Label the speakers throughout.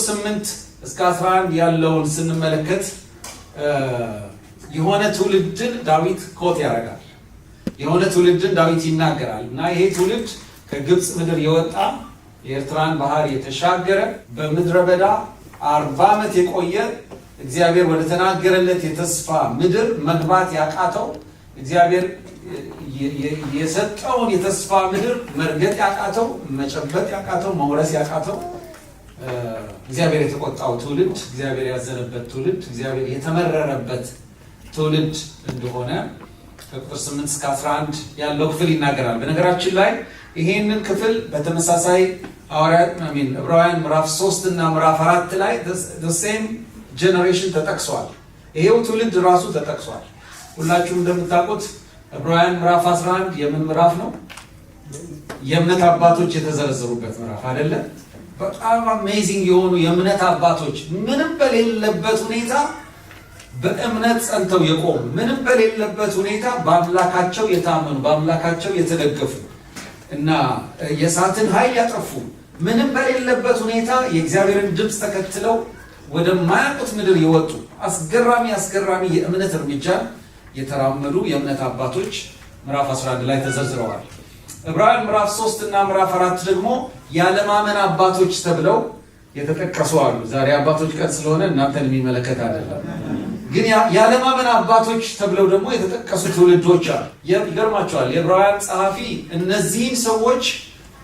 Speaker 1: 8 እስከ 11 ያለውን ስንመለከት የሆነ ትውልድን ዳዊት ኮት ያደርጋል። የሆነ ትውልድን ዳዊት ይናገራል እና ይሄ ትውልድ ከግብፅ ምድር የወጣ የኤርትራን ባህር የተሻገረ በምድረ በዳ 40 ዓመት የቆየ እግዚአብሔር ወደ ተናገረለት የተስፋ ምድር መግባት ያቃተው እግዚአብሔር የሰጠውን የተስፋ ምድር መርገጥ ያቃተው መጨበጥ ያቃተው መውረስ ያቃተው እግዚአብሔር የተቆጣው ትውልድ እግዚአብሔር ያዘነበት ትውልድ እግዚአብሔር የተመረረበት ትውልድ እንደሆነ ከቁጥር 8 እስከ 11 ያለው ክፍል ይናገራል። በነገራችን ላይ ይሄንን ክፍል በተመሳሳይ ዕብራውያን ምዕራፍ 3 እና ምዕራፍ 4 ላይ the same generation ተጠቅሷል። ይሄው ትውልድ ራሱ ተጠቅሷል። ሁላችሁም እንደምታውቁት ዕብራውያን ምዕራፍ 11 የምን ምዕራፍ ነው? የእምነት አባቶች የተዘረዘሩበት ምዕራፍ አይደለ? በጣም አሜዚንግ የሆኑ የእምነት አባቶች ምንም በሌለበት ሁኔታ በእምነት ጸንተው የቆሙ ምንም በሌለበት ሁኔታ በአምላካቸው የታመኑ በአምላካቸው የተደገፉ እና የእሳትን ኃይል ያጠፉ ምንም በሌለበት ሁኔታ የእግዚአብሔርን ድምፅ ተከትለው ወደማያውቁት ምድር የወጡ አስገራሚ የእምነት እርምጃ የተራመዱ የእምነት አባቶች ምዕራፍ 11 ላይ ተዘርዝረዋል። ዕብራውያን ምዕራፍ 3 እና ምዕራፍ 4 ደግሞ ያለማመን አባቶች ተብለው የተጠቀሱ አሉ። ዛሬ አባቶች ቀን ስለሆነ እናንተን የሚመለከት አይደለም። ግን ያለማመን አባቶች ተብለው ደግሞ የተጠቀሱ ትውልዶች አሉ። ይገርማቸዋል። የዕብራውያን ጸሐፊ እነዚህን ሰዎች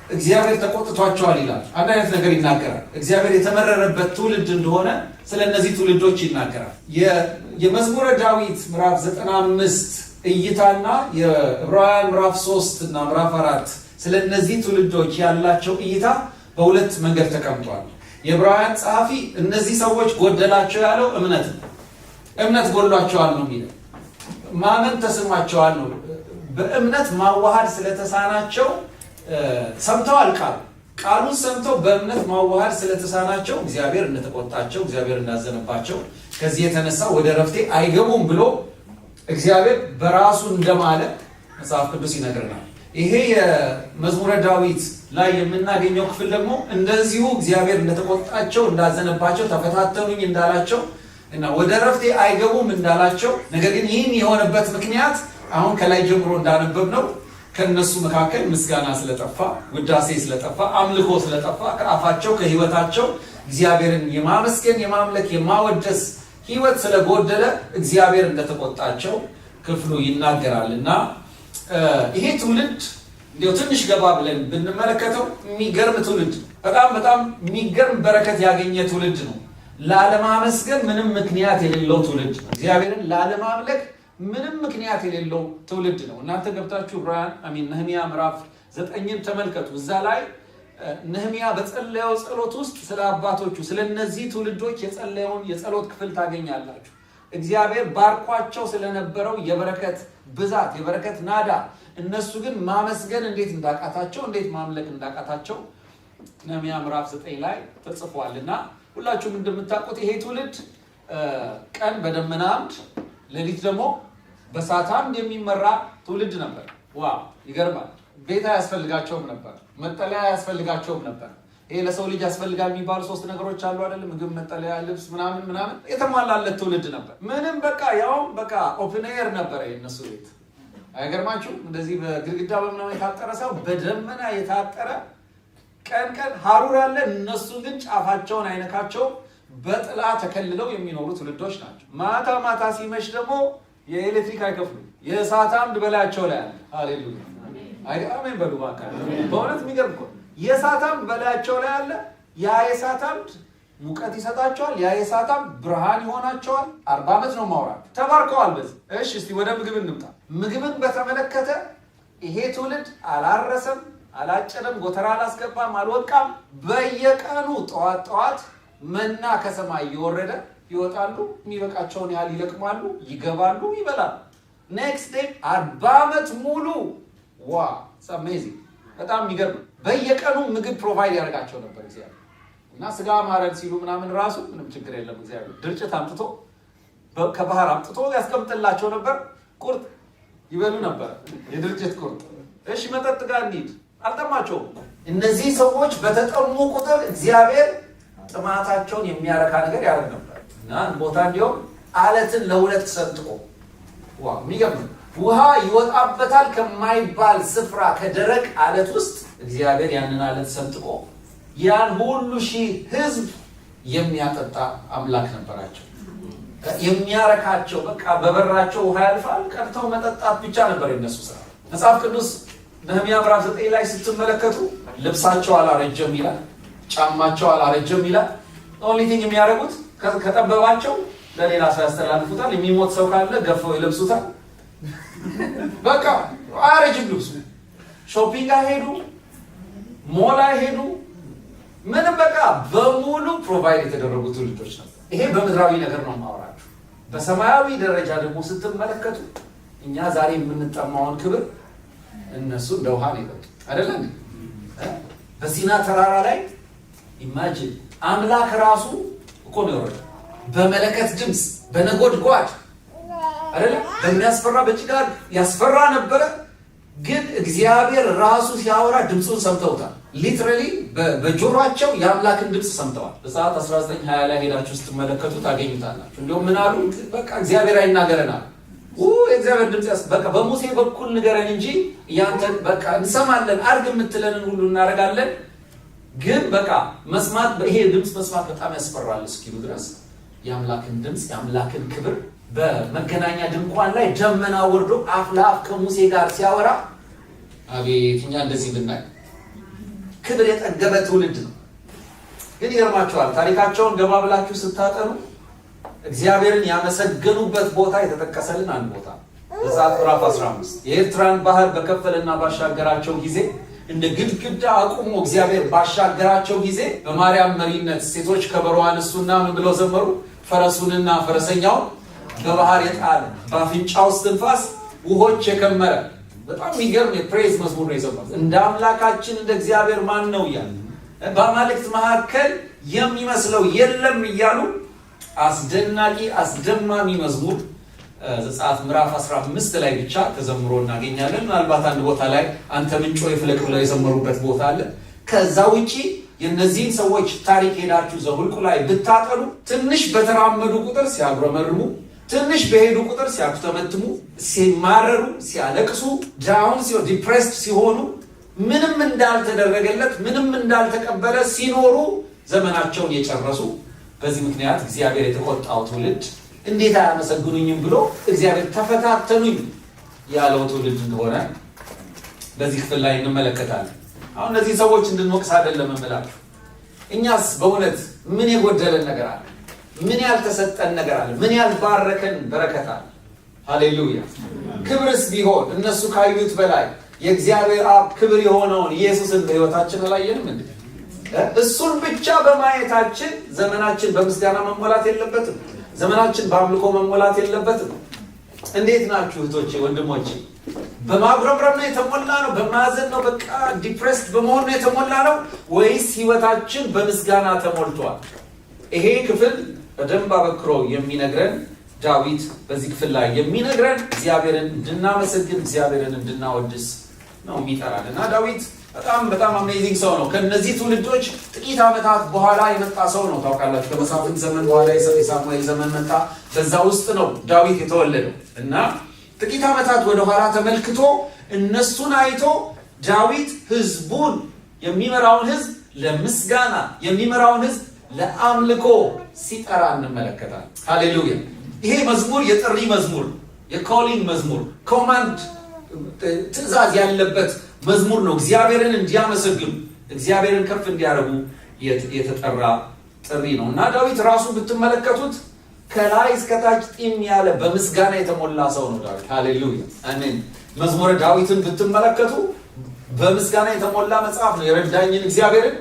Speaker 1: እግዚአብሔር ተቆጥቷቸዋል ይላል። አንድ አይነት ነገር ይናገራል። እግዚአብሔር የተመረረበት ትውልድ እንደሆነ ስለ እነዚህ ትውልዶች ይናገራል። የመዝሙረ ዳዊት ምዕራፍ 95 እይታና የዕብራውያን ምዕራፍ 3 እና ምዕራፍ 4 ስለ እነዚህ ትውልዶች ያላቸው እይታ በሁለት መንገድ ተቀምጧል። የዕብራውያን ጸሐፊ እነዚህ ሰዎች ጎደላቸው ያለው እምነት ጎድሏቸዋል ነው የሚለው። ማመን ተስኗቸዋል ነው። በእምነት ማዋሃድ ስለተሳናቸው ሰምተዋል። ቃሉን ሰምተው በእምነት ማዋሃድ ስለተሳናቸው እግዚአብሔር እንደተቆጣቸው እግዚአብሔር እንዳዘነባቸው ከዚህ የተነሳ ወደ ረፍቴ አይገቡም ብሎ እግዚአብሔር በራሱ እንደማለ መጽሐፍ ቅዱስ ይነግረናል። ይሄ የመዝሙረ ዳዊት ላይ የምናገኘው ክፍል ደግሞ እንደዚሁ እግዚአብሔር እንደተቆጣቸው እንዳዘነባቸው ተፈታተኑኝ እንዳላቸው እና ወደ ረፍቴ አይገቡም እንዳላቸው፣ ነገር ግን ይህን የሆነበት ምክንያት አሁን ከላይ ጀምሮ እንዳነበብነው ከነሱ መካከል ምስጋና ስለጠፋ፣ ውዳሴ ስለጠፋ፣ አምልኮ ስለጠፋ ከአፋቸው ከህይወታቸው እግዚአብሔርን የማመስገን የማምለክ የማወደስ ህይወት ስለጎደለ እግዚአብሔር እንደተቆጣቸው ክፍሉ ይናገራል። እና ይሄ ትውልድ እንዲያው ትንሽ ገባ ብለን ብንመለከተው የሚገርም ትውልድ፣ በጣም የሚገርም በረከት ያገኘ ትውልድ ነው። ላለማመስገን ምንም ምክንያት የሌለው ትውልድ ነው። እግዚአብሔርን ላለማምለክ ምንም ምክንያት የሌለው ትውልድ ነው። እናንተ ገብታችሁ ነህምያ ምዕራፍ 9ን ተመልከቱ። እዛ ላይ ነህምያ በጸለየው ጸሎት ውስጥ ስለ አባቶቹ ስለ እነዚህ ትውልዶች የጸለየውን የጸሎት ክፍል ታገኛላችሁ። እግዚአብሔር ባርኳቸው ስለነበረው የበረከት ብዛት የበረከት ናዳ፣ እነሱ ግን ማመስገን እንዴት እንዳቃታቸው እንዴት ማምለክ እንዳቃታቸው ነህምያ ምዕራፍ 9 ላይ ተጽፏልና ሁላችሁም እንደምታውቁት ይሄ ትውልድ ቀን በደመና አምድ ሌሊት ደግሞ በእሳት አምድ የሚመራ ትውልድ ነበር። ዋው ይገርማል። ቤት አያስፈልጋቸውም ነበር፣ መጠለያ አያስፈልጋቸውም ነበር። ይሄ ለሰው ልጅ ያስፈልጋል የሚባሉ 3 ነገሮች አሉ አይደል? ምግብ፣ መጠለያ፣ ልብስ ምናምን የተሟላለት ትውልድ ነበር። ምንም ያውም ኦፕን ኤር ነበር የነሱ ቤት። አይገርማችሁም? እንደዚህ በግድግዳ በምናምን የታጠረ ሰው በደመና የታጠረ ቀን ሀሩር ያለ፣ እነሱ ግን ጫፋቸውን አይነካቸው በጥላ ተከልለው የሚኖሩ ትውልዶች ናቸው። ማታ ሲመሽ ደግሞ የኤሌክትሪክ አይከፍሉም። የእሳት አምድ በላያቸው ላይ አለ። ሃሌሉያ አሜን በሉ ባካችሁ። በእውነት የሚገርም እኮ የእሳት አምድ በላያቸው ላይ አለ። ያ የእሳት አምድ ሙቀት ይሰጣቸዋል። ያ የእሳት አምድ ብርሃን ይሆናቸዋል። 40 ዓመት ነው ማውራት። ተባርከዋል በዚህ። እሺ እስቲ ወደ ምግብ እንምጣ። ምግብን በተመለከተ ይሄ ትውልድ አላረሰም፣ አላጨደም፣ ጎተራ አላስገባም፣ አልወቃም። በየቀኑ ጠዋት መና ከሰማይ እየወረደ ይወጣሉ፣ የሚበቃቸውን ያህል ይለቅማሉ፣ ይገባሉ፣ ይበላሉ። ኔክስት ዴይ 40 ዓመት ሙሉ አሜዚንግ በጣም የሚገርም በየቀኑ ምግብ ፕሮቫይድ ያደርጋቸው ነበር እግዚአብሔር። እና ስጋ ማረድ ሲሉ ምናምን ራሱ ምንም ችግር የለም እግዚአብሔር ድርጭት አምጥቶ ከባህር አምጥቶ ያስቀምጥላቸው ነበር። ቁርጥ ይበሉ ነበር፣ የድርጭት ቁርጥ። እሺ መጠጥ ጋር እንሂድ፣ አልጠማቸውም። እነዚህ ሰዎች በተጠሙ ቁጥር እግዚአብሔር ጥማታቸውን የሚያረካ ነገር ያደርግ ነበር እና ቦታ እንዲሁም አለትን ለሁለት ሰንጥቆ የሚገርም ውሃ ይወጣበታል ከማይባል ስፍራ ከደረቅ አለት ውስጥ እግዚአብሔር ያንን አለት ሰንጥቆ ያን ሁሉ ሺህ ሕዝብ የሚያጠጣ አምላክ ነበራቸው። የሚያረካቸው በቃ በበራቸው ውሃ ያልፋል፣ ቀርተው መጠጣት ብቻ ነበር የነሱ ስራ። መጽሐፍ ቅዱስ ነህምያ ምዕራፍ 9 ላይ ስትመለከቱ ልብሳቸው አላረጀም ይላል፣ ጫማቸው አላረጀም ይላል። ኦንሊ ቲንግ የሚያደርጉት ከጠበባቸው ለሌላ ሰው ያስተላልፉታል። የሚሞት ሰው ካለ ገፈው ይለብሱታል። በቃ አያረጅም ልብሱ። ሾፒንግ ሄዱ፣ ሞላ ሄዱ፣ ምንም በቃ በሙሉ ፕሮቫይድ የተደረጉ ትውልዶች ነው። ይሄ በምድራዊ ነገር ነው ማወራችሁ። በሰማያዊ ደረጃ ደግሞ ስትመለከቱ እኛ ዛሬ የምንጠማውን ክብር እነሱ እንደ ውሃ ነው የጠጡት አይደለም። በሲና ተራራ ላይ ኢማጂን አምላክ ራሱ እኮ ነው የወረደው በመለከት ድምፅ በነጎድጓድ አይደለም። በሚያስፈራ በጭጋግ ያስፈራ ነበረ። ግን እግዚአብሔር ራሱ ሲያወራ ድምፁን ሰምተውታል። ሊትራሊ በጆሮአቸው የአምላክን ድምፅ ሰምተዋል። በሰዓት 19:20 ላይ ሄዳችሁ ስትመለከቱ ታገኙታላችሁ። እንዲሁም ምን አሉ? በቃ እግዚአብሔር አይናገረናል። የእግዚአብሔር ድምፅ በቃ በሙሴ በኩል ንገረን እንጂ ያንተን በቃ እንሰማለን፣ አድርግ የምትለንን ሁሉ እናደርጋለን። ግን በቃ መስማት ይሄ ድምፅ መስማት በጣም ያስፈራል እስኪሉ ድረስ የአምላክን ድምፅ የአምላክን ክብር በመገናኛ ድንኳን ላይ ደመና ወርዶ አፍ ለአፍ ከሙሴ ጋር ሲያወራ አቤት እኛ እንደዚህ ብናይ ክብር የጠገበ ትውልድ ነው። ግን ይገርማቸዋል። ታሪካቸውን ገባ ብላችሁ ስታጠኑ እግዚአብሔርን ያመሰገኑበት ቦታ የተጠቀሰልን አንድ ቦታ ዘጸአት ምዕራፍ 15 የኤርትራን ባህር በከፈለና ባሻገራቸው ጊዜ እንደ ግድግዳ አቁሞ እግዚአብሔር ባሻገራቸው ጊዜ በማርያም መሪነት ሴቶች ከበሮ አነሱና ምን ብለው ዘመሩ? ፈረሱንና ፈረሰኛውን በባህር የጣለ በአፍንጫው እስትንፋስ ውሆች የከመረ በጣም የሚገርም የፕሬዝ መዝሙር ነው የዘመሩት። እንደ አምላካችን እንደ እግዚአብሔር ማን ነው እያሉ በአማልክት መካከል የሚመስለው የለም እያሉ አስደናቂ አስደማሚ መዝሙር ዘጸአት ምዕራፍ 15 ላይ ብቻ ተዘምሮ እናገኛለን። ምናልባት አንድ ቦታ ላይ አንተ ምንጮ ይፍለቅ ብለው የዘመሩበት ቦታ አለ። ከዛ ውጪ የነዚህን ሰዎች ታሪክ ሄዳችሁ ዘኍልቍ ላይ ብታጠኑ ትንሽ በተራመዱ ቁጥር ሲያጉረመርሙ፣ ትንሽ በሄዱ ቁጥር ሲያኩተመትሙ፣ ሲማረሩ፣ ሲያለቅሱ፣ ዳውን ሲሆኑ ዲፕሬስድ ሲሆኑ፣ ምንም እንዳልተደረገለት ምንም እንዳልተቀበለ ሲኖሩ ዘመናቸውን የጨረሱ በዚህ ምክንያት እግዚአብሔር የተቆጣው ትውልድ እንዴት አያመሰግኑኝም ብሎ እግዚአብሔር ተፈታተኑኝ ያለው ትውልድ እንደሆነ በዚህ ክፍል ላይ እንመለከታለን። አሁን እነዚህ ሰዎች እንድንወቅስ አይደለም እምላችሁ። እኛስ በእውነት ምን የጎደለን ነገር አለ? ምን ያልተሰጠን ነገር አለ? ምን ያልባረከን በረከት አለ? ሃሌሉያ! ክብርስ ቢሆን እነሱ ካዩት በላይ የእግዚአብሔር አብ ክብር የሆነውን ኢየሱስን በሕይወታችን አላየንም እንዴ? እሱን ብቻ በማየታችን ዘመናችን በምስጋና መሞላት የለበትም? ዘመናችን በአምልኮ መሞላት የለበትም? እንዴት ናችሁ እህቶቼ ወንድሞቼ? በማጉረምረም ነው የተሞላ ነው? በማዘን ነው በቃ ዲፕሬስድ በመሆን ነው የተሞላ ነው? ወይስ ህይወታችን በምስጋና ተሞልቷል? ይሄ ክፍል በደንብ አበክሮ የሚነግረን ዳዊት በዚህ ክፍል ላይ የሚነግረን እግዚአብሔርን እንድናመሰግን እግዚአብሔርን እንድናወድስ ነው የሚጠራን እና ዳዊት በጣም አሜዚንግ ሰው ነው። ከነዚህ ትውልዶች ጥቂት ዓመታት በኋላ የመጣ ሰው ነው። ታውቃላችሁ ከመሳፍንት ዘመን በኋላ የሳሙኤል ዘመን መጣ። በዛ ውስጥ ነው ዳዊት የተወለደው እና ጥቂት ዓመታት ወደ ኋላ ተመልክቶ እነሱን አይቶ ዳዊት ህዝቡን የሚመራውን ህዝብ ለምስጋና የሚመራውን ህዝብ ለአምልኮ ሲጠራ እንመለከታለን። ሃሌሉያ! ይሄ መዝሙር የጥሪ መዝሙር፣ የኮሊንግ መዝሙር፣ ኮማንድ ትእዛዝ ያለበት መዝሙር ነው። እግዚአብሔርን እንዲያመሰግኑ እግዚአብሔርን ከፍ እንዲያደርጉ የተጠራ ጥሪ ነው እና ዳዊት ራሱ ብትመለከቱት ከላይ እስከታች ጢም ያለ በምስጋና የተሞላ ሰው ነው ዳዊት። ሃሌሉያ አሜን። መዝሙረ ዳዊትን ብትመለከቱ በምስጋና የተሞላ መጽሐፍ ነው። የረዳኝን እግዚአብሔርን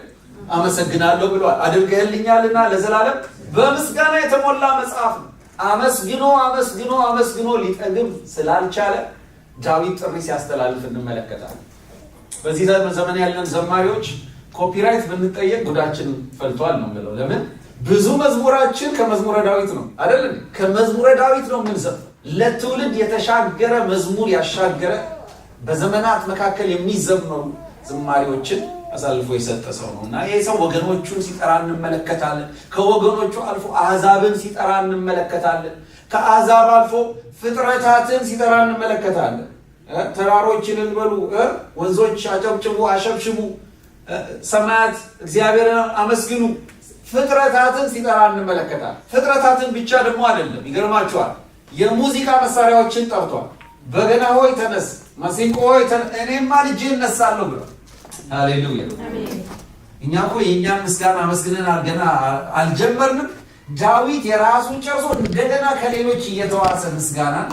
Speaker 1: አመሰግናለሁ ብሏል። አድርገህልኛልና ለዘላለም በምስጋና የተሞላ መጽሐፍ ነው። አመስግኖ አመስግኖ አመስግኖ ሊጠግብ ስላልቻለ ዳዊት ጥሪ ሲያስተላልፍ እንመለከታለን። በዚህ ዘመን ያለን ዘማሪዎች ኮፒራይት ብንጠየቅ ጉዳችን ፈልቷል ነው የምለው። ለምን? ብዙ መዝሙራችን ከመዝሙረ ዳዊት ነው አይደል? ከመዝሙረ ዳዊት ነው የምንዘምረው። ለትውልድ የተሻገረ መዝሙር ያሻገረ በዘመናት መካከል የሚዘመሩ ዝማሬዎችን አሳልፎ የሰጠ ሰው ነው እና ይሄ ሰው ወገኖቹን ሲጠራ እንመለከታለን። ከወገኖቹ አልፎ አሕዛብን ሲጠራ እንመለከታለን። ከአሕዛብ አልፎ ፍጥረታትን ሲጠራ እንመለከታለን። ተራሮችን እንበሉ፣ ወንዞች አጨብጭቡ፣ አሸብሽቡ፣ ሰማያት እግዚአብሔርን አመስግኑ፣ ፍጥረታትን ሲጠራ እንመለከታለን። ፍጥረታትን ብቻ ደግሞ አይደለም፣ ይገርማችኋል፣ የሙዚቃ መሳሪያዎችን ጠርቷል። በገና ሆይ ተነስ፣ ማሲንቆ ሆይ እኔማ ልጄ እነሳለሁ ብሏል። ሃሌሉያ። እኛ እኮ የእኛን ምስጋና አመስግነን ገና አልጀመርንም። ዳዊት የራሱን ጨርሶ እንደገና ከሌሎች እየተዋሰ ምስጋናን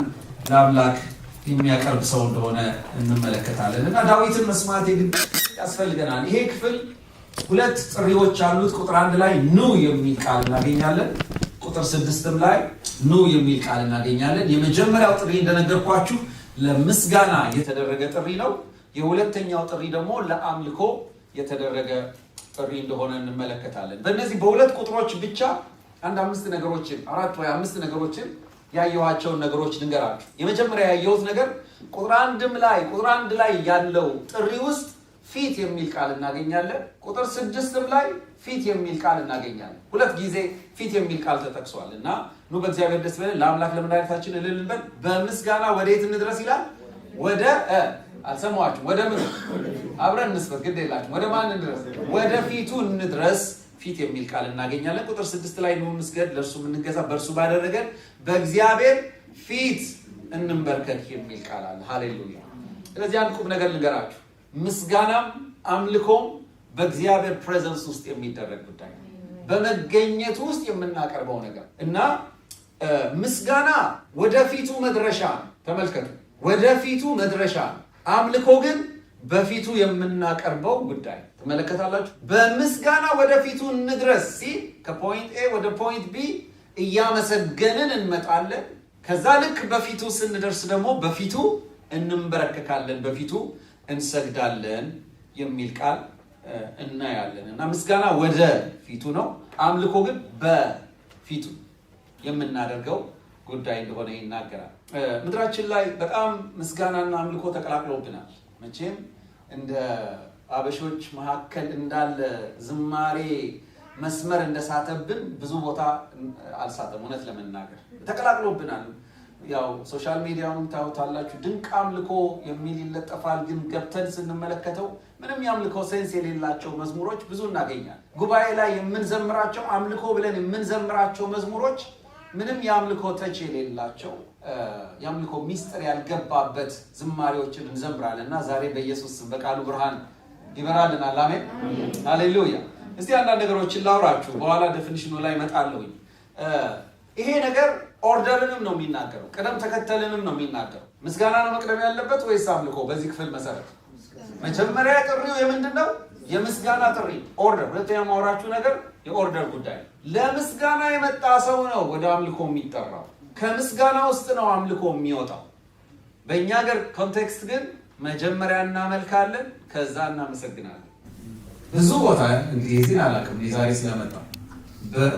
Speaker 1: ለአምላክ የሚያቀርብ ሰው እንደሆነ እንመለከታለን እና ዳዊትን መስማት የግድ ያስፈልገናል። ይሄ ክፍል ሁለት ጥሪዎች አሉት። ቁጥር 1 ላይ ኑ የሚል ቃል እናገኛለን። ቁጥር 6 ላይ ኑ የሚል ቃል እናገኛለን። የመጀመሪያው ጥሪ እንደነገርኳችሁ ለምስጋና የተደረገ ጥሪ ነው። የሁለተኛው ጥሪ ደግሞ ለአምልኮ የተደረገ ጥሪ እንደሆነ እንመለከታለን። በእነዚህ በሁለት ቁጥሮች ብቻ አራት ወይ አምስት ነገሮችን ያየኋቸውን ነገሮች ልንገራችሁ። የመጀመሪያ ያየሁት ነገር ቁጥር 1 ላይ ያለው ጥሪ ውስጥ ፊት የሚል ቃል እናገኛለን። ቁጥር 6 ላይ ፊት የሚል ቃል እናገኛለን። ሁለት ጊዜ ፊት የሚል ቃል ተጠቅሷል እና ኑ በእግዚአብሔር ደስ ይበለን፣ ለአምላክ ለመድኃኒታችን እልል እንበል፣ በምስጋና ወዴት እንድረስ ይላል? ወደ አልሰማችሁም? ወደ ምን? አብረን እንስበት፣ ግድ የላችሁም። ወደ ማን እንድረስ? ወደ ፊቱ እንድረስ። ፊት የሚል ቃል እናገኛለን። ቁጥር 6 ላይ ኑ እንስገድ፣ ለእርሱ እንገዛ፣ በእርሱ ባደረገን በእግዚአብሔር ፊት እንንበርከክ የሚል ቃል አለ። ሃሌሉያ። ስለዚህ አንድ ቁም ነገር ልንገራችሁ። ምስጋናም አምልኮም በእግዚአብሔር ፕሬዘንስ ውስጥ የሚደረግ ጉዳይ ነው። በመገኘቱ ውስጥ የምናቀርበው ነገር እና ምስጋና ወደፊቱ መድረሻ ነው። ተመልከቱ፣ ወደፊቱ መድረሻ ነው። አምልኮ ግን በፊቱ የምናቀርበው ጉዳይ ተመለከታላችሁ። በምስጋና ወደፊቱ እንድረስ ሲል ከፖይንት ኤ ወደ ፖይንት ቢ እያመሰገንን እንመጣለን። ከዛ ልክ በፊቱ ስንደርስ ደግሞ በፊቱ እንንበረከካለን፣ በፊቱ እንሰግዳለን የሚል ቃል እናያለን እና ምስጋና ወደ ፊቱ ነው፣ አምልኮ ግን በፊቱ የምናደርገው ጉዳይ እንደሆነ ይናገራል። ምድራችን ላይ በጣም ምስጋናና አምልኮ ተቀላቅሎብናል። መቼም እንደ አበሾች መካከል እንዳለ ዝማሬ መስመር እንደሳተብን ብዙ ቦታ አልሳተም። እውነት ለመናገር ተቀላቅሎብናል። ያው ሶሻል ሚዲያውን ታውታላችሁ፣ ድንቅ አምልኮ የሚል ይለጠፋል። ግን ገብተን ስንመለከተው ምንም የአምልኮ ሴንስ የሌላቸው መዝሙሮች ብዙ እናገኛለን። ጉባኤ ላይ የምንዘምራቸው አምልኮ ብለን የምንዘምራቸው መዝሙሮች ምንም የአምልኮ ተች የሌላቸው የአምልኮ ሚስጥር ያልገባበት ዝማሬዎችን እንዘምራለን እና ዛሬ በኢየሱስ በቃሉ ብርሃን ይበራልናል። አሜን ሃሌሉያ። እስቲ አንዳንድ ነገሮችን ላውራችሁ፣ በኋላ ዴፊኒሽኑ ላይ እመጣለሁኝ። ይሄ ነገር ኦርደርንም ነው የሚናገረው፣ ቅደም ተከተልንም ነው የሚናገረው። ምስጋና ነው መቅደም ያለበት ወይስ አምልኮ? በዚህ ክፍል መሰረት መጀመሪያ ጥሪው የምንድን ነው? የምስጋና ጥሪ ኦርደር። ሁለተኛ ማውራችሁ ነገር የኦርደር ጉዳይ። ለምስጋና የመጣ ሰው ነው ወደ አምልኮ የሚጠራው። ከምስጋና ውስጥ ነው አምልኮ የሚወጣው። በእኛ ሀገር ኮንቴክስት ግን መጀመሪያ እናመልካለን፣ ከዛ እናመሰግናለን። ብዙ ቦታ እንግዲህ እዚህን አላውቅም ዛሬ ስለመጣ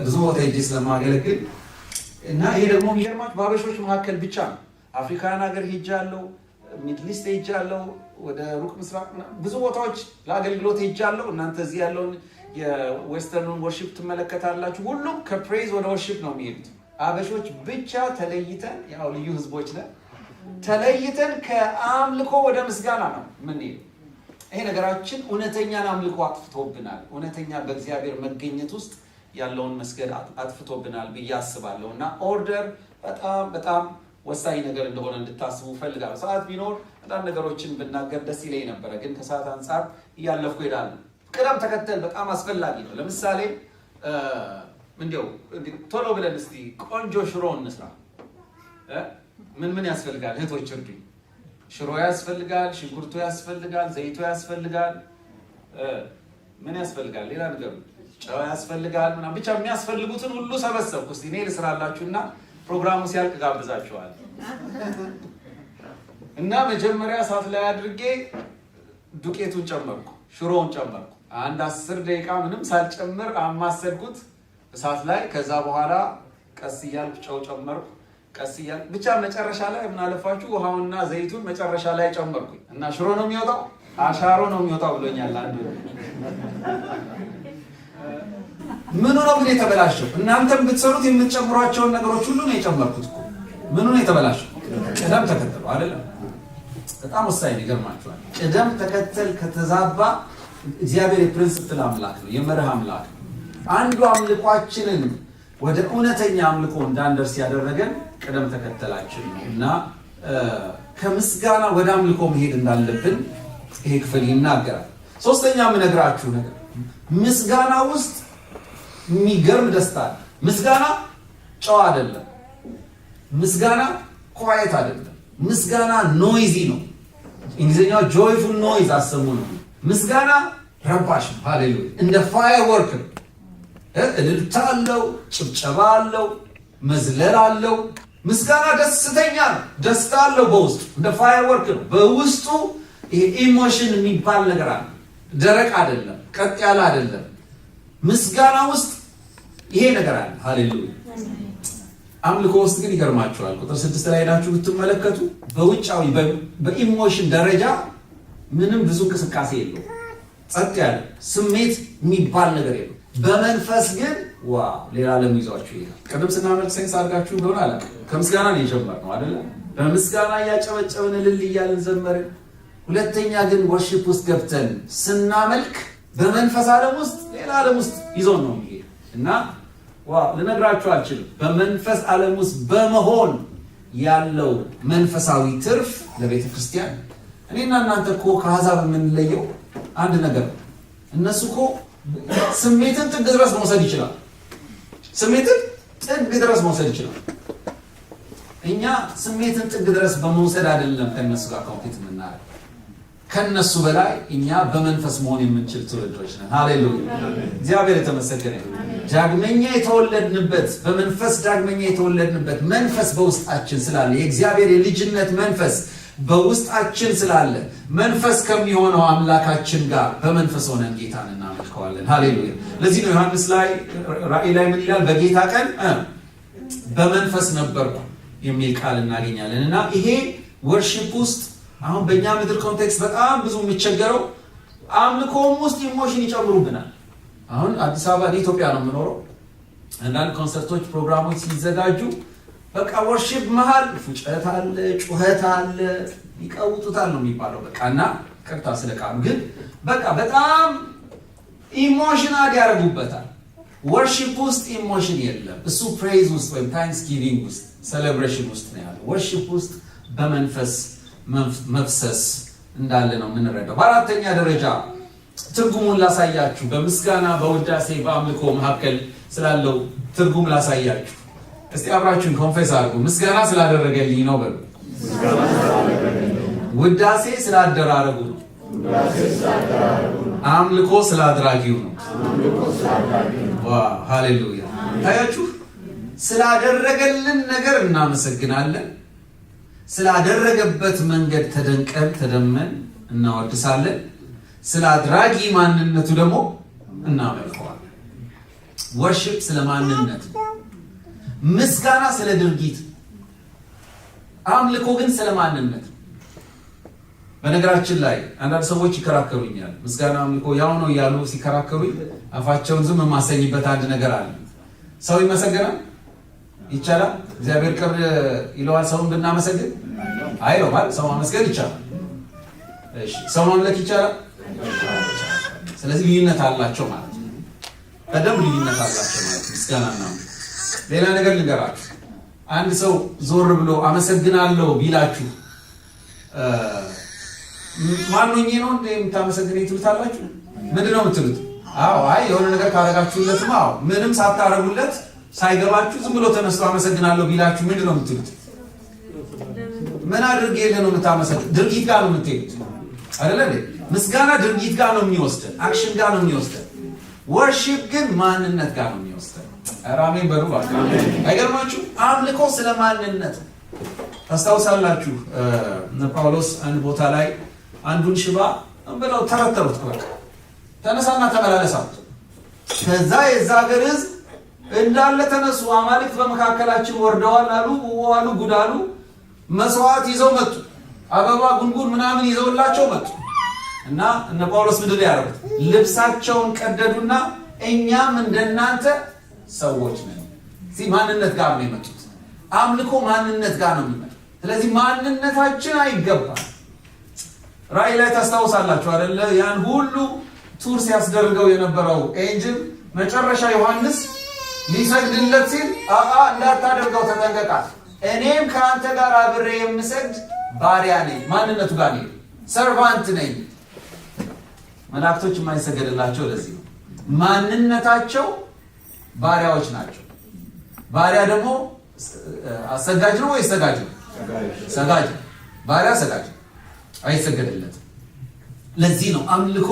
Speaker 1: ብዙ ቦታ ሄጄ ስለማገለግል እና ይሄ ደግሞ የሚገርማችሁ በአበሾች መካከል ብቻ ነው። አፍሪካን ሀገር ሄጃለሁ፣ ሚድል ኢስት ሄጃለሁ፣ ወደ ሩቅ ምስራቅ ብዙ ቦታዎች ለአገልግሎት ሄጃለሁ። እናንተ እዚህ ያለውን የዌስተርኑን ወርሺፕ ትመለከታላችሁ። ሁሉም ከፕሬዝ ወደ ወርሺፕ ነው የሚሄዱት። አበሾች ብቻ ተለይተን፣ ያው ልዩ ህዝቦች ነን፣ ተለይተን ከአምልኮ ወደ ምስጋና ነው የምንሄደው። ይሄ ነገራችን እውነተኛን አምልኮ አጥፍቶብናል። እውነተኛ በእግዚአብሔር መገኘት ውስጥ ያለውን መስገድ አጥፍቶብናል ብዬ አስባለሁ እና ኦርደር በጣም በጣም ወሳኝ ነገር እንደሆነ እንድታስቡ ፈልጋለሁ። ሰዓት ቢኖር አንዳንድ ነገሮችን ብናገር ደስ ይለኝ ነበረ፣ ግን ከሰዓት አንጻር እያለፍኩ ሄዳለሁ። ቅደም ተከተል በጣም አስፈላጊ ነው። ለምሳሌ እንዲያው ቶሎ ብለን እስቲ ቆንጆ ሽሮ እንስራ። ምን ያስፈልጋል? እህቶች እርዱኝ። ሽሮ ያስፈልጋል፣ ሽንኩርቱ ያስፈልጋል፣ ዘይቱ ያስፈልጋል። ምን ያስፈልጋል? ሌላ ነገር ጨው ያስፈልጋል ምናምን። ብቻ የሚያስፈልጉትን ሁሉ ሰበሰብኩ። እስቲ እኔ ልስራላችሁና ፕሮግራሙ ሲያልቅ ጋብዛችኋል። እና መጀመሪያ እሳት ላይ አድርጌ ዱቄቱን ጨመርኩ፣ ሽሮውን ጨመርኩ። አንድ 10 ደቂቃ ምንም ሳልጨምር አማሰልኩት እሳት ላይ። ከዛ በኋላ ቀስ እያልኩ ጨው ጨመርኩ፣ ቀስ እያልኩ ብቻ መጨረሻ ላይ ምን አለፋችሁ ውሃውና ዘይቱን መጨረሻ ላይ ጨመርኩኝ እና ሽሮ ነው የሚወጣው። አሻሮ ነው የሚወጣው ብሎኛል አንዱ። ምኑ ነው ግን የተበላሸው? እናንተም ብትሰሩት የምትጨምሯቸውን ነገሮች ሁሉ ነው የጨመርኩት እኮ። ምኑ ነው የተበላሸው? ቅደም ተከተሉ አይደለም። በጣም ወሳኝ ይገርማችኋል። ቅደም ተከተል ከተዛባ እግዚአብሔር የፕሪንሲፕል አምላክ ነው፣ የመርህ አምላክ ነው። አንዱ አምልኳችንን ወደ እውነተኛ አምልኮ እንዳንደርስ ያደረገን ቅደም ተከተላችን ነው እና ከምስጋና ወደ አምልኮ መሄድ እንዳለብን ይሄ ክፍል ይናገራል። ሶስተኛ የምነግራችሁ ነገር ምስጋና ውስጥ የሚገርም ደስታ አለ። ምስጋና ጨዋ አይደለም። ምስጋና ኳየት አይደለም። ምስጋና ኖይዚ ነው። እንግሊዝኛው ጆይፉል ኖይዝ አሰሙ ነው። ምስጋና ረባሽ ነው። ሃሌሉያ! እንደ ፋየርወርክ ነው። እልልታ አለው፣ ጭብጨባ አለው፣ መዝለል አለው። ምስጋና ደስተኛ ነው። ደስታ አለው በውስጡ። እንደ ፋየርወርክ ነው። በውስጡ ይሄ ኢሞሽን የሚባል ነገር አለ። ደረቅ አይደለም፣ ቀጥ ያለ አይደለም። ምስጋና ውስጥ ይሄ ነገር አለ። ሃሌሉያ! አምልኮ ውስጥ ግን ይገርማችኋል። ቁጥር 6 ላይ ሄዳችሁ ብትመለከቱ በውጫዊ በኢሞሽን ደረጃ ምንም ብዙ እንቅስቃሴ የለው፣ ጸጥ ያለ ስሜት የሚባል ነገር የለው። በመንፈስ ግን ዋው ሌላ ዓለም ይዟችሁ ይላል። ቅድም ስናመልክ ሳይንስ አድርጋችሁ እንደሆነ አለ ከምስጋና ነው የጀመርነው አይደለ? በምስጋና እያጨበጨብን እልል እያልን ዘመርን። ሁለተኛ ግን ወርሺፕ ውስጥ ገብተን ስናመልክ በመንፈስ ዓለም ውስጥ ሌላ ዓለም ውስጥ ይዞን ነው የሚሄድ እና ዋው ልነግራችሁ አልችልም። በመንፈስ ዓለም ውስጥ በመሆን ያለው መንፈሳዊ ትርፍ ለቤተ ክርስቲያን እኔና እናንተ እኮ ከአሕዛብ የምንለየው አንድ ነገር ነው። እነሱ እኮ ስሜትን ጥግ ድረስ መውሰድ ይችላል። ስሜትን ጥግ ድረስ መውሰድ ይችላል። እኛ ስሜትን ጥግ ድረስ በመውሰድ አይደለም ከነሱ ጋር ኮምፒት የምናደርገው። ከነሱ በላይ እኛ በመንፈስ መሆን የምንችል ትውልዶች ነን። ሃሌሉያ! እግዚአብሔር የተመሰገነ ይሁን። ዳግመኛ የተወለድንበት በመንፈስ ዳግመኛ የተወለድንበት መንፈስ በውስጣችን ስላለ የእግዚአብሔር የልጅነት መንፈስ በውስጣችን ስላለ መንፈስ ከሚሆነው አምላካችን ጋር በመንፈስ ሆነን ጌታን እናመልከዋለን። ሃሌሉያ! ለዚህ ነው ዮሐንስ ላይ ራእይ ላይ ምን ይላል? በጌታ ቀን በመንፈስ ነበርኩ የሚል ቃል እናገኛለን። እና ይሄ ወርሺፕ ውስጥ አሁን በእኛ ምድር ኮንቴክስት በጣም ብዙ የሚቸገረው አምልኮም ውስጥ ኢሞሽን ይጨምሩብናል። አሁን አዲስ አበባ ኢትዮጵያ ነው የምኖረው። አንዳንድ ኮንሰርቶች ፕሮግራሞች ሲዘጋጁ በቃ ወርሺፕ መሃል ፉጨት አለ፣ ጩኸት አለ፣ ይቀውጡታል ነው የሚባለው። በቃ እና ቀጥታ ስለቃሉ ግን በቃ በጣም ኢሞሽናል ያደርጉበታል። ወርሺፕ ውስጥ ኢሞሽን የለም። እሱ ፕሬይዝ ውስጥ ወይም ታንክስጊቪንግ ውስጥ ሴሌብሬሽን ውስጥ ነው ያለው። ወርሺፕ ውስጥ በመንፈስ መፍሰስ እንዳለ ነው የምንረዳው። በአራተኛ ደረጃ ትርጉሙን ላሳያችሁ። በምስጋና በውዳሴ በአምልኮ መካከል ስላለው ትርጉም ላሳያችሁ። እስቲ አብራችሁን ኮንፌስ አድርጉ። ምስጋና ስላደረገልኝ ነው በሉ። ውዳሴ ስላደራረጉ ነው። አምልኮ ስላድራጊው ነው። ዋው ሃሌሉያ! ታያችሁ፣ ስላደረገልን ነገር እናመሰግናለን። ስላደረገበት መንገድ ተደንቀን ተደመን እናወድሳለን። ስለ አድራጊ ማንነቱ ደግሞ እናመልከዋለን። ወርሺፕ ስለ ማንነት፣ ምስጋና ስለ ድርጊት፣ አምልኮ ግን ስለ ማንነት። በነገራችን ላይ አንዳንድ ሰዎች ይከራከሩኛል። ምስጋና አምልኮ ያው ነው እያሉ ሲከራከሩኝ አፋቸውን ዝም የማሰኝበት አንድ ነገር አለ። ሰው ይመሰገናል ይቻላል? እግዚአብሔር ቅር ይለዋል ሰውን ብናመሰግን? አይለው ማለት ሰው ማመስገን ይቻላል። እሺ ሰው ማምለክ ይቻላል? ስለዚህ ልዩነት አላቸው ማለት ነው። በደንብ ልዩነት አላቸው ማለት ምስጋናና ሌላ ነገር ልንገራችሁ። አንድ ሰው ዞር ብሎ አመሰግናለሁ ቢላችሁ ማንኛ ነው እንደ የምታመሰግነኝ ትሉታላችሁ? ምንድነው የምትሉት? አዎ አይ የሆነ ነገር ካረጋችሁለትማ አዎ ምንም ሳታረጉለት ሳይገባችሁ ዝም ብሎ ተነስቶ አመሰግናለሁ ቢላችሁ ምንድነው የምትሉት? ምን አድርጌልህ ነው የምታመሰግነው? ድርጊት ጋር ነው የምትሄዱት አይደለ እንዴ? ምስጋና ድርጊት ጋር ነው የሚወስደን፣ አክሽን ጋር ነው የሚወስደን። ወርሺፕ ግን ማንነት ጋር ነው የሚወስደን። አሜን በሉ ባካ። አይገርማችሁ? አምልኮ ስለ ማንነት ታስታውሳላችሁ። ጳውሎስ አንድ ቦታ ላይ አንዱን ሽባ ብለው ተረተሩት። በቃ ተነሳና ተመላለሳት። ከዛ የዛ ሀገር ሕዝብ እንዳለ ተነሱ፣ አማልክት በመካከላችን ወርደዋል አሉ ጉድ አሉ። መስዋዕት ይዘው መጡ። አበባ ጉንጉን ምናምን ይዘውላቸው መጡ። እና እነ ጳውሎስ ምንድን ነው ያደረጉት? ልብሳቸውን ቀደዱና እኛም እንደናንተ ሰዎች ነን። እዚህ ማንነት ጋር ነው የመጡት። አምልኮ ማንነት ጋር ነው የሚመጣው። ስለዚህ ማንነታችን አይገባም። ራእይ ላይ ታስታውሳላችሁ አይደለ? ያን ሁሉ ቱር ሲያስደርገው የነበረው ኤንጅል መጨረሻ ዮሐንስ ሊሰግድለት ሲል እንዳታደርገው ተጠንቀቃል፣ እኔም ከአንተ ጋር አብሬ የምሰግድ ባሪያ ነኝ። ማንነቱ ጋር ነው፣ ሰርቫንት ነኝ። መላእክቶች የማይሰገድላቸው ለዚህ ነው። ማንነታቸው ባሪያዎች ናቸው። ባሪያ ደግሞ አሰጋጅ ነው ወይ ሰጋጅ ነው? ሰጋጅ። ባሪያ ሰጋጅ አይሰገድለትም። ለዚህ ነው አምልኮ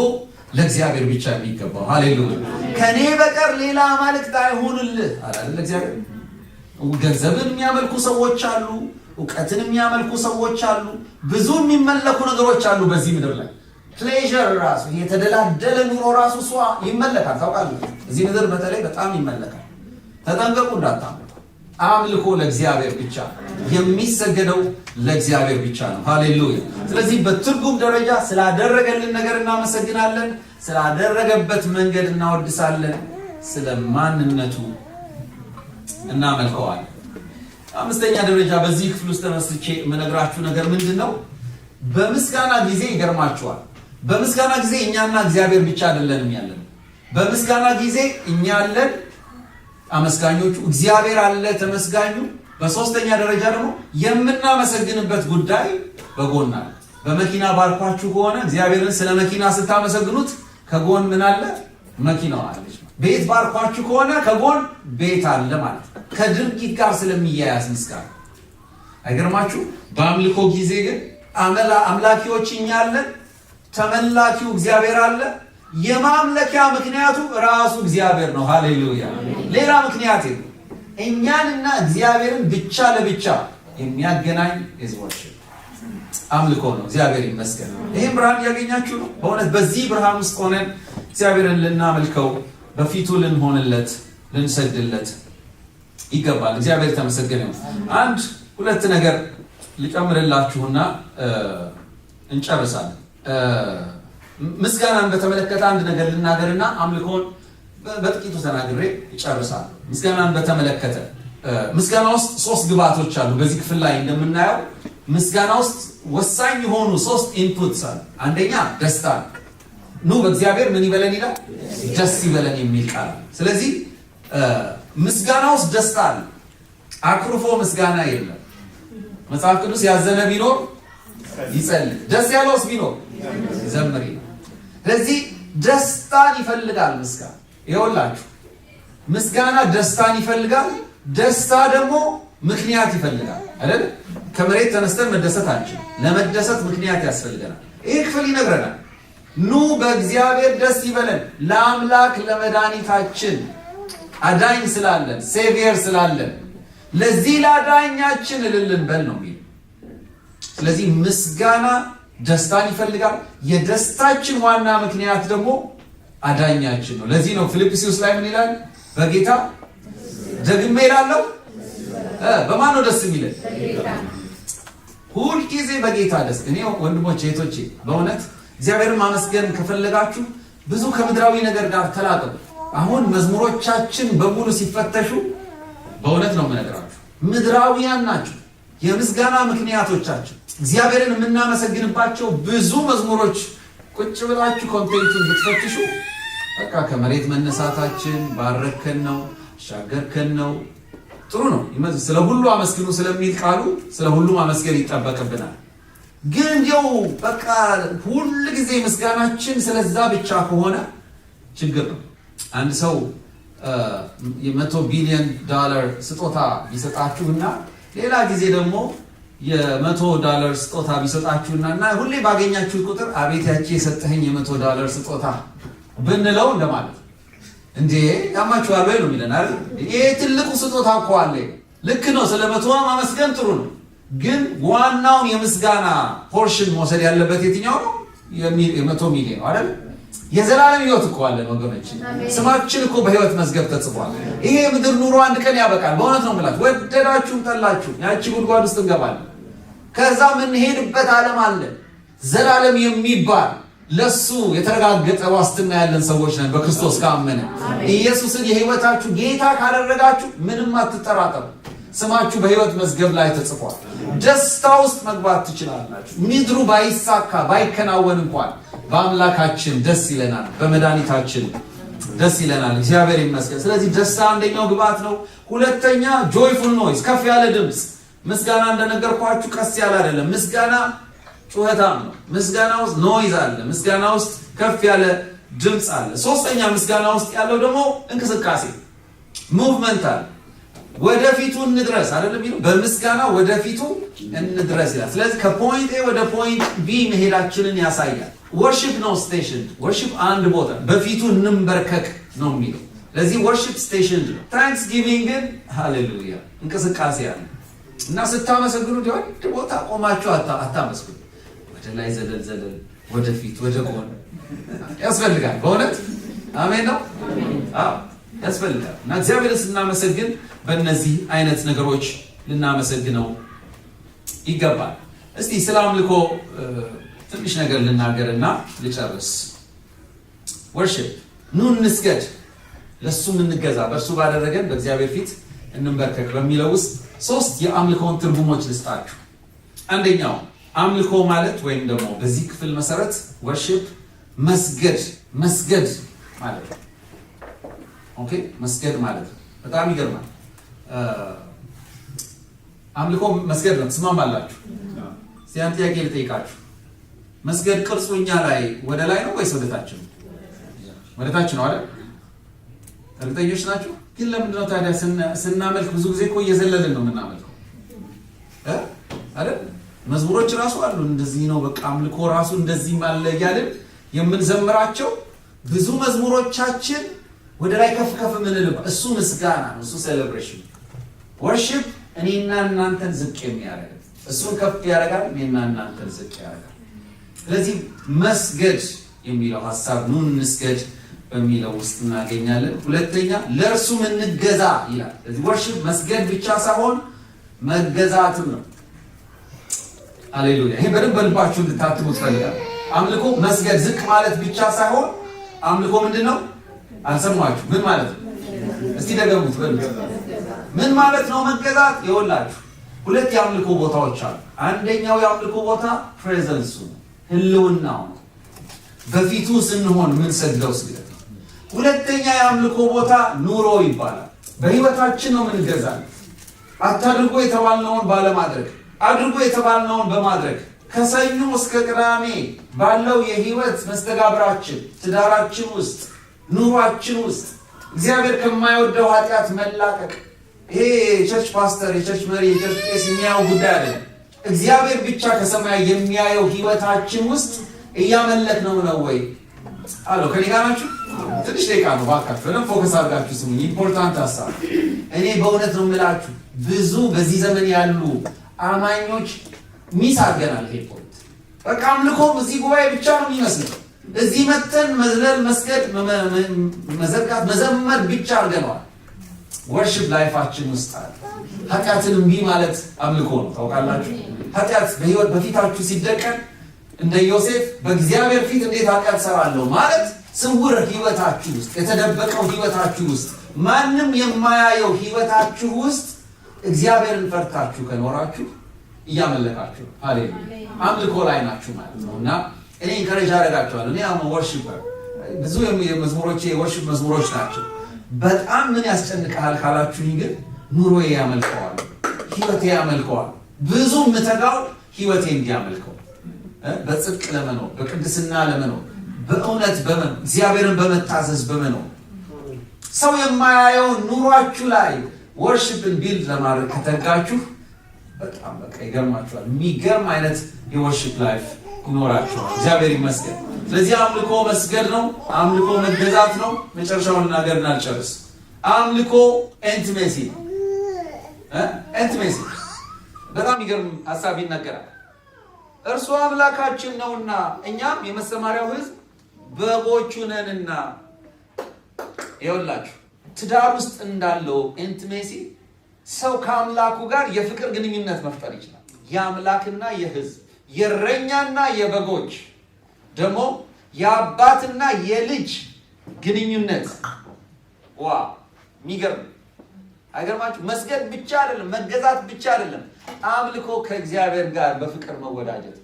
Speaker 1: ለእግዚአብሔር ብቻ የሚገባው። ሃሌሉያ። ከኔ በቀር ሌላ አማልክት አይሆንልህ አላለ እግዚአብሔር። ገንዘብን የሚያመልኩ ሰዎች አሉ፣ እውቀትን የሚያመልኩ ሰዎች አሉ፣ ብዙ የሚመለኩ ነገሮች አሉ በዚህ ምድር ላይ። ፕሌዠር ራሱ የተደላደለ ኑሮ ራሱ እሷ ይመለካል። ታውቃለህ፣ እዚህ ምድር በተለይ በጣም ይመለካል። ተጠንቀቁ እንዳታመልኩ። አምልኮ ለእግዚአብሔር ብቻ፣ የሚሰገደው ለእግዚአብሔር ብቻ ነው። ሃሌሉያ። ስለዚህ በትርጉም ደረጃ ስላደረገልን ነገር እናመሰግናለን፣ ስላደረገበት መንገድ እናወድሳለን፣ ስለ ማንነቱ እናመልከዋለን። አምስተኛ ደረጃ በዚህ ክፍል ውስጥ ተመስጬ የምነግራችሁ ነገር ምንድን ነው? በምስጋና ጊዜ ይገርማችኋል። በምስጋና ጊዜ እኛና እግዚአብሔር ብቻ አይደለንም ያለን። በምስጋና ጊዜ እኛ አለን፣ አመስጋኞቹ፣ እግዚአብሔር አለ፣ ተመስጋኙ። በሶስተኛ ደረጃ ደግሞ የምናመሰግንበት ጉዳይ በጎን አለ። በመኪና ባርኳችሁ ከሆነ እግዚአብሔርን ስለ መኪና ስታመሰግኑት ከጎን ምን አለ? መኪናው አለች። ቤት ባርኳችሁ ከሆነ ከጎን ቤት አለ ማለት ነው። ከድርጊት ጋር ስለሚያያዝ ምስጋና አይገርማችሁ? በአምልኮ ጊዜ ግን አምላኪዎች እኛ አለን፣ ተመላኪው እግዚአብሔር አለ። የማምለኪያ ምክንያቱ ራሱ እግዚአብሔር ነው። ሃሌሉያ። ሌላ ምክንያት የለም። እኛንና እግዚአብሔርን ብቻ ለብቻ የሚያገናኝ ህዝቦች አምልኮ ነው። እግዚአብሔር ይመስገን። ይህም ብርሃን እያገኛችሁ ነው። በእውነት በዚህ ብርሃን ውስጥ ሆነን እግዚአብሔርን ልናመልከው፣ በፊቱ ልንሆንለት፣ ልንሰግድለት ይገባል። እግዚአብሔር የተመሰገነ ነው። አንድ ሁለት ነገር ልጨምርላችሁና እንጨርሳለን። ምስጋናን በተመለከተ አንድ ነገር ልናገርና አምልኮን በጥቂቱ ተናግሬ ይጨርሳል። ምስጋናን በተመለከተ ምስጋና ውስጥ ሶስት ግብዓቶች አሉ። በዚህ ክፍል ላይ እንደምናየው ምስጋና ውስጥ ወሳኝ የሆኑ ሶስት ኢንፑትስ አሉ። አንደኛ ደስታ ነው። ኑ በእግዚአብሔር ምን ይበለን ይላል? ደስ ይበለን የሚል ቃል። ስለዚህ ምስጋና ውስጥ ደስታ አለ። አኩርፎ ምስጋና የለም። መጽሐፍ ቅዱስ ያዘነ ቢኖር ይጸልይ፣ ደስ ያለውስ ቢኖር ይዘምር። ስለዚህ ደስታን ይፈልጋል ምስጋና። ይኸውላችሁ ምስጋና ደስታን ይፈልጋል። ደስታ ደግሞ ምክንያት ይፈልጋል አይደል? ከመሬት ተነስተን መደሰት አንችልም። ለመደሰት ምክንያት ያስፈልገናል። ይህ ክፍል ይነግረናል። ኑ በእግዚአብሔር ደስ ይበለን፣ ለአምላክ ለመድኃኒታችን አዳኝ ስላለን፣ ሴቪየር ስላለን ለዚህ ለአዳኛችን እልልን በል ነው የሚል። ስለዚህ ምስጋና ደስታን ይፈልጋል። የደስታችን ዋና ምክንያት ደግሞ አዳኛችን ነው። ለዚህ ነው ፊልጵስዩስ ላይ ምን ይላል? በጌታ ደግሜ እላለሁ። በማን ነው ደስ የሚለን? ሁልጊዜ በጌታ ደስ። እኔ ወንድሞቼ እህቶቼ፣ በእውነት እግዚአብሔርን ማመስገን ከፈለጋችሁ ብዙ ከምድራዊ ነገር ጋር ተላቀቁ። አሁን መዝሙሮቻችን በሙሉ ሲፈተሹ በእውነት ነው የምነግራችሁ ምድራዊያን ናቸው። የምስጋና ምክንያቶቻችን እግዚአብሔርን የምናመሰግንባቸው ብዙ መዝሙሮች ቁጭ ብላችሁ ኮንቴንቱን ብትፈትሹ በቃ ከመሬት መነሳታችን ባረከን ነው፣ ሻገርከን ነው። ጥሩ ነው። ስለ ሁሉ አመስግኑ ስለሚል ቃሉ ስለ ሁሉ ማመስገን ይጠበቅብናል። ግን እንዲያው በቃ ሁል ጊዜ ምስጋናችን ስለዛ ብቻ ከሆነ ችግር ነው። አንድ ሰው $100 ቢሊዮን ስጦታ ቢሰጣችሁና ሌላ ጊዜ ደግሞ $100 ስጦታ ቢሰጣችሁና ሁሌ ባገኛችሁት ቁጥር አቤት ያቺ የሰጠኸኝ $100 ስጦታ ብንለው እንደማለት እንዴ ያማችኋል ወይ ነው የሚለን አይደል? ይሄ ትልቁ ስጦታ እኮ አለ። ልክ ነው። ስለ 100 ማመስገን ጥሩ ነው። ግን ዋናውን የምስጋና ፖርሽን መውሰድ ያለበት የትኛው ነው? $100 ሚሊዮን አይደል? የዘላለም ሕይወት እኮ አለን ወገኖች። ስማችን እኮ በሕይወት መዝገብ ተጽፏል። ይሄ ምድር ኑሮ አንድ ቀን ያበቃል። በእውነት ነው የምላችሁ። ወደዳችሁም ጠላችሁ ያቺ ጉድጓድ ውስጥ እንገባለን። ከዛ የምንሄድበት ዓለም አለ፣ ዘላለም የሚባል ለሱ የተረጋገጠ ዋስትና ያለን ሰዎች ነን በክርስቶስ ካመነ። ኢየሱስን የህይወታችሁ ጌታ ካደረጋችሁ ምንም አትጠራጠሩ። ስማችሁ በህይወት መዝገብ ላይ ተጽፏል። ደስታ ውስጥ መግባት ትችላላችሁ። ምድሩ ባይሳካ ባይከናወን እንኳን በአምላካችን ደስ ይለናል፣ በመድኃኒታችን ደስ ይለናል። እግዚአብሔር ይመስገን። ስለዚህ ደስታ አንደኛው ግባት ነው። ሁለተኛ ጆይፉል ኖይዝ፣ ከፍ ያለ ድምፅ። ምስጋና እንደነገርኳችሁ ቀስ ያለ አይደለም። ምስጋና ጩኸታም ነው። ምስጋና ውስጥ ኖይዝ አለ። ምስጋና ውስጥ ከፍ ያለ ድምፅ አለ። ሶስተኛ ምስጋና ውስጥ ያለው ደግሞ እንቅስቃሴ ሙቭመንት አለ። ወደፊቱ እንድረስ አይደለም ይሉ በምስጋና ወደፊቱ እንድረስ ይላል። ስለዚህ ከፖይንት ኤ ወደ ፖይንት ቢ መሄዳችንን ያሳያል። ወርሺፕ ነው ስቴሽን። ወርሺፕ አንድ ቦታ በፊቱ እንንበርከክ ነው የሚለው። ለዚህ ወርሺፕ ስቴሽን ነው። ታንክስ ጊቪንግ ግን ሃሌሉያ እንቅስቃሴ አለ እና ስታመሰግኑ አንድ ቦታ ቆማችሁ አታመስግኑ። ወደ ላይ ዘለል ዘለል፣ ወደፊት ወደ ጎን ያስፈልጋል። በእውነት አሜን ነው። አዎ ያስፈልጋል። እና እግዚአብሔርን ስናመሰግን በእነዚህ አይነት ነገሮች ልናመሰግነው ይገባል። እስቲ ስለ አምልኮ ትንሽ ነገር ልናገርና ልጨርስ። ወርሺፕ ኑ እንስገድ፣ ለሱም እንገዛ፣ በእርሱ ባደረገን በእግዚአብሔር ፊት እንንበርከክ በሚለው ውስጥ 3 የአምልኮውን ትርጉሞች ልስጣችሁ። አንደኛው አምልኮ ማለት ወይም ደግሞ በዚህ ክፍል መሰረት ወርሺፕ መስገድ ማለት ነው። ኦኬ መስገድ ማለት ነው። በጣም ይገርማል። አምልኮ መስገድ ነው። ትስማማላችሁ? ሲያን ጥያቄ ልጠይቃችሁ። መስገድ ቅርጹ እኛ ላይ ወደ ላይ ነው ወይስ ወደ ታች ነው? ወደ ታች ነው አይደል? እርግጠኞች ናችሁ? ግን ለምንድን ነው ታዲያ ስናመልክ ብዙ ጊዜ እኮ እየዘለልን ነው የምናመልከው አይደል? መዝሙሮች ራሱ አሉ እንደዚህ ነው በቃ አምልኮ ራሱ እንደዚህ ማለ እያልን የምንዘምራቸው ብዙ መዝሙሮቻችን ወደ ላይ ከፍ ከፍ የምንልበት እሱ ምስጋና ነው። እሱ ሴሌብሬሽን። ወርሺፕ እኔና እናንተን ዝቅ የሚያደርግ እሱን ከፍ ያደርጋል፣ እኔና እናንተን ዝቅ ያደርጋል። ስለዚህ መስገድ የሚለው ሐሳብ ኑ እንስገድ በሚለው ውስጥ እናገኛለን። ሁለተኛ ለእርሱም እንገዛ ይላል። ስለዚህ ወርሺፕ መስገድ ብቻ ሳይሆን መገዛትም ነው። ሃሌሉያ! ይሄ በደንብ በልባችሁ እንድታትሙት ፈልጋለሁ። አምልኮ መስገድ ዝቅ ማለት ብቻ ሳይሆን አምልኮ ምንድን ነው? አልሰማችሁ? ምን ማለት ነው? እስቲ ደገሙት በሉት። ምን ማለት ነው መገዛት? ይኸውላችሁ 2 የአምልኮ ቦታዎች አሉ። አንደኛው የአምልኮ ቦታ ፕሬዘንሱ ነው፣ ህልውናው ነው። በፊቱ ስንሆን ምን ሰግደው ስግደት። ሁለተኛ የአምልኮ ቦታ ኑሮ ይባላል። በህይወታችን ነው የምንገዛለን። አታድርጎ የተባልነውን ባለማድረግ፣ አድርጎ የተባልነውን በማድረግ ከሰኞ እስከ ቅዳሜ ባለው የህይወት መስተጋብራችን፣ ትዳራችን ውስጥ፣ ኑሯችን ውስጥ እግዚአብሔር ከማይወደው ኃጢአት መላቀቅ። ይሄ የቸርች ፓስተር፣ የቸርች መሪ፣ የቸርች ቄስ የሚያየው ጉዳይ አይደለም። እግዚአብሔር ብቻ ከሰማይ የሚያየው ህይወታችን ውስጥ እያመለክ ነው ወይ? አሎ ከኔ ጋር ናችሁ? ትንሽ ደቂቃ ነው ባካችሁ፣ በደንብ ፎከስ አድርጋችሁ ስሙኝ። ኢምፖርታንት ሀሳብ። እኔ በእውነት ነው የምላችሁ ብዙ በዚህ ዘመን ያሉ አማኞች ሚስ አድርገናል። ይሄ ፖይንት በቃ አምልኮም እዚህ ጉባኤ ብቻ ነው የሚመስለው። እዚህ መተን መዝለል፣ መስገድ፣ መዘርጋት፣ መዘመር ብቻ አድርገነዋል። ወርሺፕ ላይፋችን ውስጥ አለ። ኃጢአትን እምቢ ማለት አምልኮ ነው። ታውቃላችሁ? ኃጢአት በህይወት በፊታችሁ ሲደቀን እንደ ዮሴፍ በእግዚአብሔር ፊት እንዴት ኃጢአት ሰራለሁ ማለት ስውር ህይወታችሁ ውስጥ፣ የተደበቀው ህይወታችሁ ውስጥ፣ ማንም የማያየው ህይወታችሁ ውስጥ እግዚአብሔርን ፈርታችሁ ከኖራችሁ እያመለካችሁ ነው። ሃሌሉያ! አምልኮ ላይ ናችሁ ማለት ነው። እና እኔ ኢንከሬጅ አደርጋችኋለሁ። እኔ አሁን ወርሺፐር ብዙ የመዝሙሮቼ የወርሺፕ መዝሙሮች ናቸው። በጣም ምን ያስጨንቃል ካላችሁኝ ግን ኑሮዬ ያመልከዋል፣ ህይወቴ ያመልከዋል። ብዙ የምተጋው ህይወቴ እንዲያመልከው፣ በጽድቅ ለመኖር፣ በቅድስና ለመኖር፣ በእውነት በመኖር፣ እግዚአብሔርን በመታዘዝ በመኖር ሰው የማያየው ኑሯችሁ ላይ ወርሺፕን ቢልድ ለማድረግ ከተጋችሁ በጣም በቃ ይገርማችኋል። የሚገርም አይነት የወርሺፕ ላይፍ ይኖራችኋል። እግዚአብሔር ይመስገን። ስለዚህ አምልኮ መስገድ ነው። አምልኮ መገዛት ነው። መጨረሻውን እናገርና አልጨርስ። አምልኮ ኢንቲሜሲ ነው። ኢንቲሜሲ በጣም ይገርም ሀሳብ ይናገራል። እርሱ አምላካችን ነውና እኛም የመሰማሪያው ሕዝብ በጎቹ ነንና። ይኸውላችሁ ትዳር ውስጥ እንዳለው ኢንቲሜሲ ሰው ከአምላኩ ጋር የፍቅር ግንኙነት መፍጠር ይችላል። የአምላክና የሕዝብ፣ የእረኛና የበጎች ደግሞ የአባትና የልጅ ግንኙነት የሚገርም አይገርማችሁ? መስገድ ብቻ አይደለም፣ መገዛት ብቻ አይደለም፣ አምልኮ ከእግዚአብሔር ጋር በፍቅር መወዳጀት፣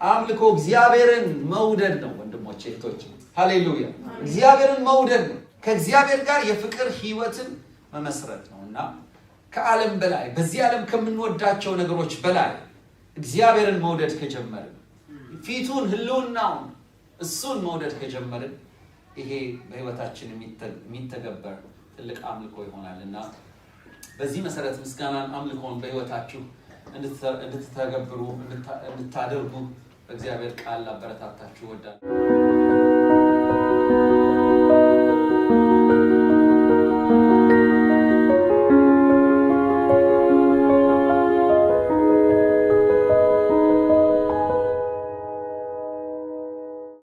Speaker 1: አምልኮ እግዚአብሔርን መውደድ ነው። ወንድሞቼ እህቶቼ፣ ሃሌሉያ! እግዚአብሔርን መውደድ ነው። ከእግዚአብሔር ጋር የፍቅር ህይወትን መመስረት ነውና ከዓለም በላይ በዚህ ዓለም ከምንወዳቸው ነገሮች በላይ እግዚአብሔርን መውደድ ከጀመርን ፊቱን ህልውናውን እሱን መውደድ ከጀመርን ይሄ በህይወታችን የሚተገበር ትልቅ አምልኮ ይሆናልና በዚህ መሰረት ምስጋናን አምልኮን በህይወታችሁ እንድትተገብሩ እንድታደርጉ በእግዚአብሔር ቃል አበረታታችሁ ወዳለሁ።